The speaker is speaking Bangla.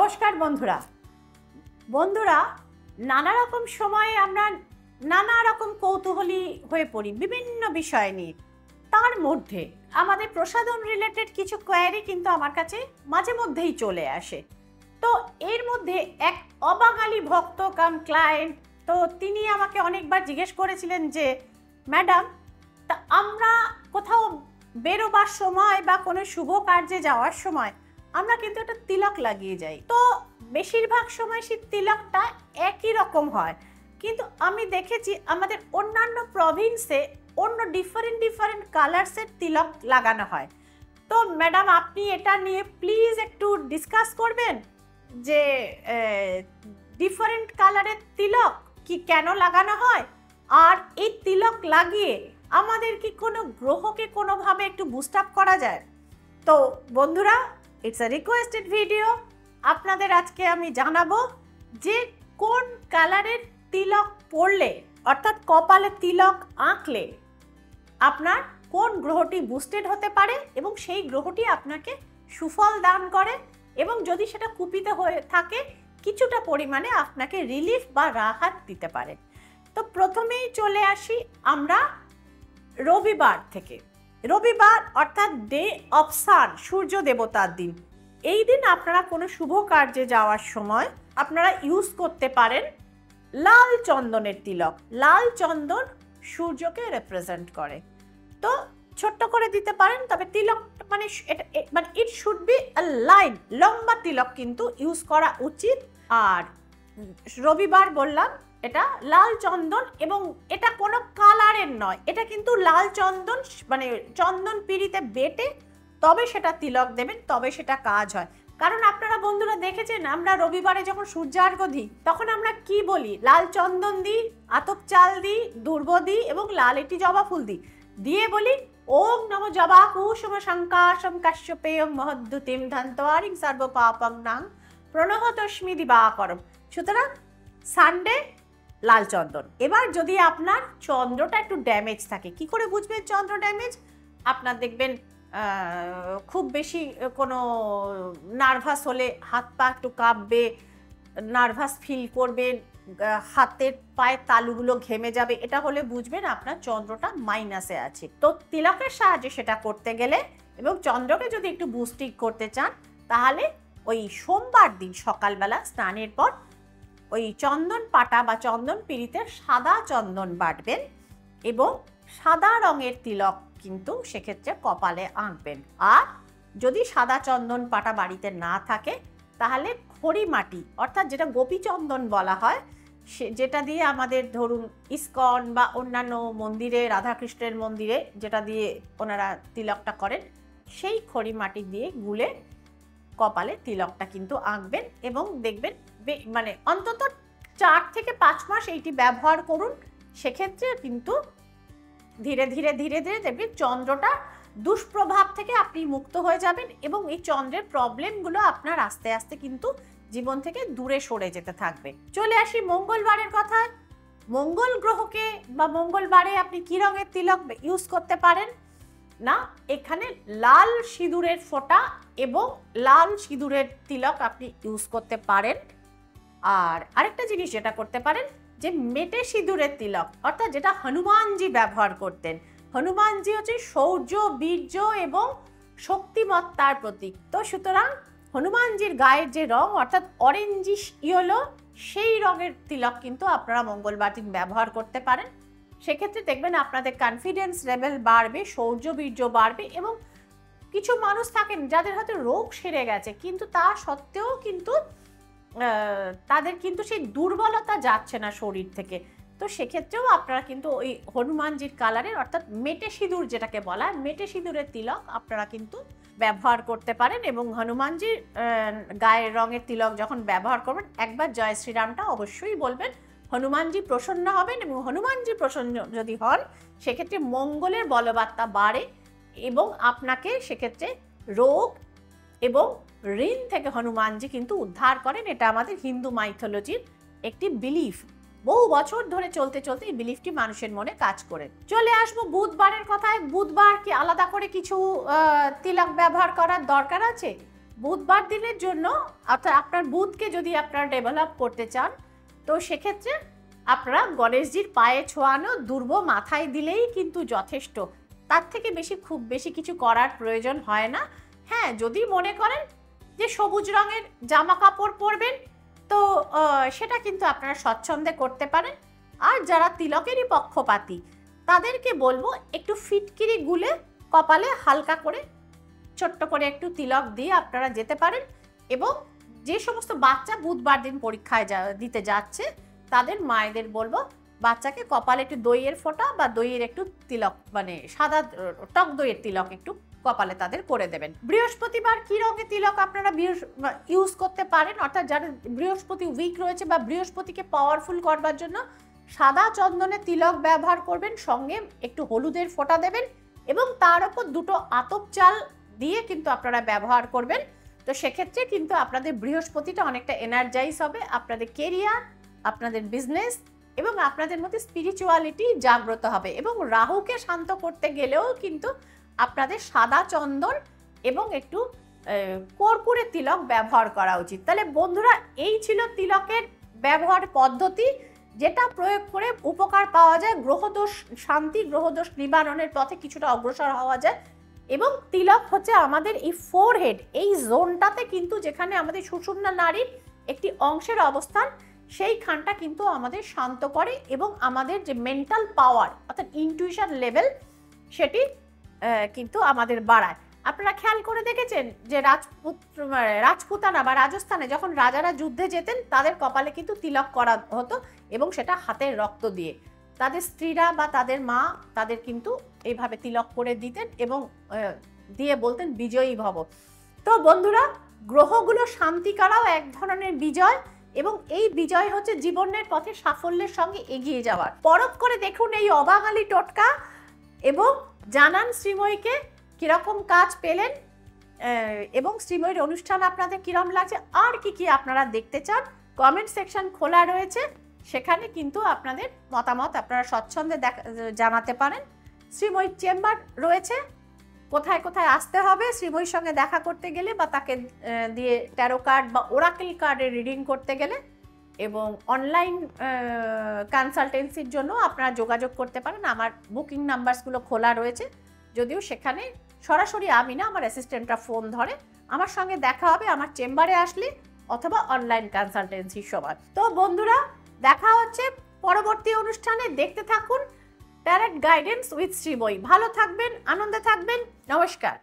নমস্কার বন্ধুরা নানা রকম সময়ে আমরা নানা রকম কৌতূহলী হয়ে পড়ি বিভিন্ন বিষয় নিয়ে। তার মধ্যে আমাদের প্রসাধন রিলেটেড কিছু কোয়ারি কিন্তু আমার কাছে মাঝে মধ্যেই চলে আসে। তো এর মধ্যে এক অবাঙালি ভক্ত কাম ক্লায়েন্ট, তো তিনি আমাকে অনেকবার জিজ্ঞেস করেছিলেন যে ম্যাডাম, তা আমরা কোথাও বেরোবার সময় বা কোনো শুভ কার্যে যাওয়ার সময় আমরা কিন্তু একটা তিলক লাগিয়ে যাই, তো বেশিরভাগ সময় সেই তিলকটা একই রকম হয়, কিন্তু আমি দেখেছি আমাদের অন্যান্য প্রভিন্সে অন্য ডিফারেন্ট কালার্সের তিলক লাগানো হয়। তো ম্যাডাম, আপনি এটা নিয়ে প্লিজ একটু ডিসকাস করবেন যে ডিফারেন্ট কালারের তিলক কি কেন লাগানো হয়, আর এই তিলক লাগিয়ে আমাদের কি কোনো গ্রহকে কোনোভাবে একটু বুস্ট আপ করা যায়। তো বন্ধুরা, ইটস আ রিকোয়েস্টেড ভিডিও। আপনাদের আজকে আমি জানাবো যে কোন কালারের তিলক পরলে, অর্থাৎ কপালে তিলক আঁকলে আপনার কোন গ্রহটি বুস্টেড হতে পারে এবং সেই গ্রহটি আপনাকে সুফল দান করে, এবং যদি সেটা কুপিত হয়ে থাকে কিছুটা পরিমাণে আপনাকে রিলিফ বা রাহাত দিতে পারে। তো প্রথমেই চলে আসি আমরা রবিবার থেকে। রবিবার অর্থাৎ ডে অফ সান, সূর্য দেবতার দিন। এই দিন আপনারা কোনো শুভ কার্যে যাওয়ার সময় আপনারা ইউজ করতে পারেন লাল চন্দনের তিলক। লাল চন্দন সূর্যকে রিপ্রেজেন্ট করে, তো ছোট্ট করে দিতে পারেন, তবে তিলক মানে it should be a line, লম্বা তিলক কিন্তু ইউজ করা উচিত। আর রবিবার বললাম এটা লাল চন্দন, এবং এটা কোনো কালারের নয়, এটা কিন্তু লাল চন্দন মানে চন্দন পিড়িতে বেটে তবে সেটা তিলক দেবেন, তবে সেটা কাজ হয়। কারণ আপনারা বন্ধুরা দেখেছেন, আমরা রবিবারে যখন সূর্যার্ঘ্য দিই তখন আমরা কি বলি? লাল চন্দন দিই, আতপ চাল দিই, দুর্ব দিই এবং লাল একটি জবা ফুল দিই, দিয়ে বলি ওম নমো জবা কুসুম শঙ্কাশম কাশ্যপেয়ং মহদ্যুতিম ধন্তওয়ারিং সর্ব পাপং নাং প্রণহতস্মি দিবাকরম। সুতরাং সানডে লাল চন্দন। এবার যদি আপনার চন্দ্রটা একটু ড্যামেজ থাকে, কি করে বুঝবেন চন্দ্র ড্যামেজ? আপনার দেখবেন খুব বেশি কোনো নার্ভাস হলে হাত পা একটু কাঁপবে, নার্ভাস ফিল করবেন, হাতের পায়ের তালুগুলো ঘেমে যাবে, এটা হলে বুঝবেন আপনার চন্দ্রটা মাইনাসে আছে। তো তিলকের সাহায্যে সেটা করতে গেলে এবং চন্দ্রকে যদি একটু বুস্টিং করতে চান, তাহলে ওই সোমবার দিন সকালবেলা স্নানের পর ওই চন্দন পাটা বা চন্দন পিড়িতে সাদা চন্দন বাটবেন এবং সাদা রঙের তিলক কিন্তু সেক্ষেত্রে কপালে আঁকবেন। আর যদি সাদা চন্দন পাটা বাড়িতে না থাকে, তাহলে খড়ি মাটি অর্থাৎ যেটা গোপীচন্দন বলা হয়, যেটা দিয়ে আমাদের ধরুন ইস্কন বা অন্যান্য মন্দিরে, রাধাকৃষ্ণের মন্দিরে যেটা দিয়ে ওনারা তিলকটা করেন, সেই খড়ি মাটি দিয়ে গুলে কপালে তিলকটা কিন্তু আঁকবেন এবং দেখবেন মানে অন্তত 4 থেকে 5 মাস এইটি ব্যবহার করুন। সেক্ষেত্রে কিন্তু ধীরে ধীরে দেখবেন চন্দ্রটা দুষ্প্রভাব থেকে আপনি মুক্ত হয়ে যাবেন এবং এই চন্দ্রের প্রবলেমগুলো আপনার আস্তে আস্তে কিন্তু জীবন থেকে দূরে সরে যেতে থাকবে। চলে আসি মঙ্গলবারের কথায়। মঙ্গল গ্রহকে বা মঙ্গলবারে আপনি কি রঙের তিলক ইউজ করতে পারেন? না, এখানে লাল সিঁদুরের ফোঁটা এবং লাল সিঁদুরের তিলক আপনি ইউজ করতে পারেন। আর আরেকটা জিনিস যেটা করতে পারেন, যে মেটে সিঁদুরের তিলক, অর্থাৎ যেটা হনুমানজি ব্যবহার করতেন। হনুমানজি হচ্ছে শৌর্য, বীর্য এবং শক্তিমত্তার প্রতীক। তো সুতরাং হনুমানজির গায়ের যে রং অর্থাৎ অরেঞ্জিশ ইয়েলো, সেই রঙের তিলক কিন্তু আপনারা মঙ্গলবার দিন ব্যবহার করতে পারেন। সেক্ষেত্রে দেখবেন আপনাদের কনফিডেন্স লেভেল বাড়বে, শৌর্য বীর্য বাড়বে, এবং কিছু মানুষ থাকেন যাদের হয়তো রোগ সেরে গেছে, কিন্তু তা সত্ত্বেও কিন্তু তাদের কিন্তু সেই দুর্বলতা যাচ্ছে না শরীর থেকে। তো সেক্ষেত্রেও আপনারা কিন্তু ওই হনুমানজির কালারের অর্থাৎ মেটে সিঁদুর যেটাকে বলা হয়, মেটে সিঁদুরের তিলক আপনারা কিন্তু ব্যবহার করতে পারেন। এবং হনুমানজির গায়ের রঙের তিলক যখন ব্যবহার করবেন, একবার জয় শ্রীরামটা অবশ্যই বলবেন। হনুমানজি প্রসন্ন হবেন, এবং হনুমানজি প্রসন্ন যদি হন সেক্ষেত্রে মঙ্গলের বলবত্তা বাড়ে এবং আপনাকে সেক্ষেত্রে রোগ এবং ঋণ থেকে হনুমানজি কিন্তু উদ্ধার করেন। এটা আমাদের হিন্দু মাইথোলজির একটি বিলিফ। বহু বছর ধরে চলতে এই বিলিফটি মানুষের মনে কাজ করে। চলে আসবো বুধবারের কথায়। বুধবার কি আলাদা করে কিছু তিলক ব্যবহার করার দরকার আছে? বুধবার দিনের জন্য, অর্থাৎ আপনার বুধকে যদি আপনারা ডেভেলপ করতে চান, তো সেক্ষেত্রে আপনারা গণেশজির পায়ে ছোঁয়ানো দুর্ব মাথায় দিলেই কিন্তু যথেষ্ট। তার থেকে খুব বেশি কিছু করার প্রয়োজন হয় না। হ্যাঁ, যদি মনে করেন যে সবুজ রঙের জামা কাপড় পরবেন, তো সেটা কিন্তু আপনারা স্বচ্ছন্দে করতে পারেন। আর যারা তিলকেরই পক্ষপাতী, তাদেরকে বলবো একটু ফিটকিরি গুলে কপালে হালকা করে ছোট্ট করে একটু তিলক দিয়ে আপনারা যেতে পারেন। এবং যে সমস্ত বাচ্চা বুধবার দিন পরীক্ষায় দিতে যাচ্ছে, তাদের মায়েদের বলবো বাচ্চাকে কপালে একটু দইয়ের ফোঁটা বা দইয়ের একটু তিলক, মানে সাদা টক দইয়ের তিলক একটু কপালে তাদের করে দেবেন। বৃহস্পতিবার কি রঙের তিলক আপনারা ইউজ করতে পারেন, অর্থাৎ যাদের বৃহস্পতি উইক রয়েছে বা বৃহস্পতিকে পাওয়ারফুল করবার জন্য সাদা চন্দনের তিলক ব্যবহার করবেন, সঙ্গে একটু হলুদের ফোঁটা দেবেন এবং তার উপর দুটো আতপ চাল দিয়ে কিন্তু আপনারা ব্যবহার করবেন। তো সেক্ষেত্রে কিন্তু আপনাদের বৃহস্পতিটা অনেকটা এনার্জাইজ হবে, আপনাদের কেরিয়ার, আপনাদের বিজনেস এবং আপনাদের মধ্যে স্পিরিচুয়ালিটি জাগ্রত হবে। এবং রাহুকে শান্ত করতে গেলেও কিন্তু আপনাদের সাদা চন্দন এবং একটু কর্পূরের তিলক ব্যবহার করা উচিত। তাহলে বন্ধুরা, এই ছিল তিলকের ব্যবহার পদ্ধতি, যেটা প্রয়োগ করে উপকার পাওয়া যায়, গ্রহদোষ শান্তি, গ্রহদোষ নিবারণের পথে কিছুটা অগ্রসর হওয়া যায়। এবং তিলক হচ্ছে আমাদের এই ফোরহেড, এই জোনটাতে কিন্তু, যেখানে আমাদের সুষুম্না নাড়ির একটি অংশের অবস্থান, সেইখানটা কিন্তু আমাদের শান্ত করে এবং আমাদের যে মেন্টাল পাওয়ার অর্থাৎ ইনটিউশন লেভেল, সেটি কিন্তু আমাদের বাড়ায়। আপনারা খেয়াল করে দেখেছেন যে রাজপুতানা বা রাজস্থানে যখন রাজারা যুদ্ধে যেতেন, তাদের কপালে কিন্তু তিলক করা হতো এবং সেটা হাতের রক্ত দিয়ে। তাদের স্ত্রীরা বা তাদের মা তাদের কিন্তু এইভাবে তিলক করে দিতেন এবং দিয়ে বলতেন বিজয়ী ভব। তো বন্ধুরা, গ্রহগুলো শান্তি করাও এক ধরনের বিজয়, এবং এই বিজয় হচ্ছে জীবনের পথে সাফল্যের সঙ্গে এগিয়ে যাওয়ার। পরখ করে দেখুন এই অবাঙালি টোটকা এবং জানান শ্রীময়ীকে কিরকম কাজ পেলেন এবং শ্রীময়ীর অনুষ্ঠান আপনাদের কিরম লাগছে, আর কি আপনারা দেখতে চান। কমেন্ট সেকশন খোলা রয়েছে, সেখানে কিন্তু আপনাদের মতামত আপনারা স্বচ্ছন্দে জানাতে পারেন। শ্রীময়ীর চেম্বার রয়েছে, কোথায় কোথায় আসতে হবে শ্রীময়ীর সঙ্গে দেখা করতে গেলে বা তাকে দিয়ে ট্যারো কার্ড বা ওরাকেল কার্ডের রিডিং করতে গেলে, এবং অনলাইন কনসালটেন্সির জন্য আপনারা যোগাযোগ করতে পারেন। আমার বুকিং নাম্বারসগুলো খোলা রয়েছে, যদিও সেখানে সরাসরি আমি না, আমার অ্যাসিস্ট্যান্টরা ফোন ধরে। আমার সঙ্গে দেখা হবে আমার চেম্বারে আসলে অথবা অনলাইন কনসালটেন্সির সময়। তো বন্ধুরা, দেখা হচ্ছে পরবর্তী অনুষ্ঠানে। দেখতে থাকুন ট্যারট গাইডেন্স উইথ শ্রীময়ী। ভালো থাকবেন, আনন্দে থাকবেন। নমস্কার।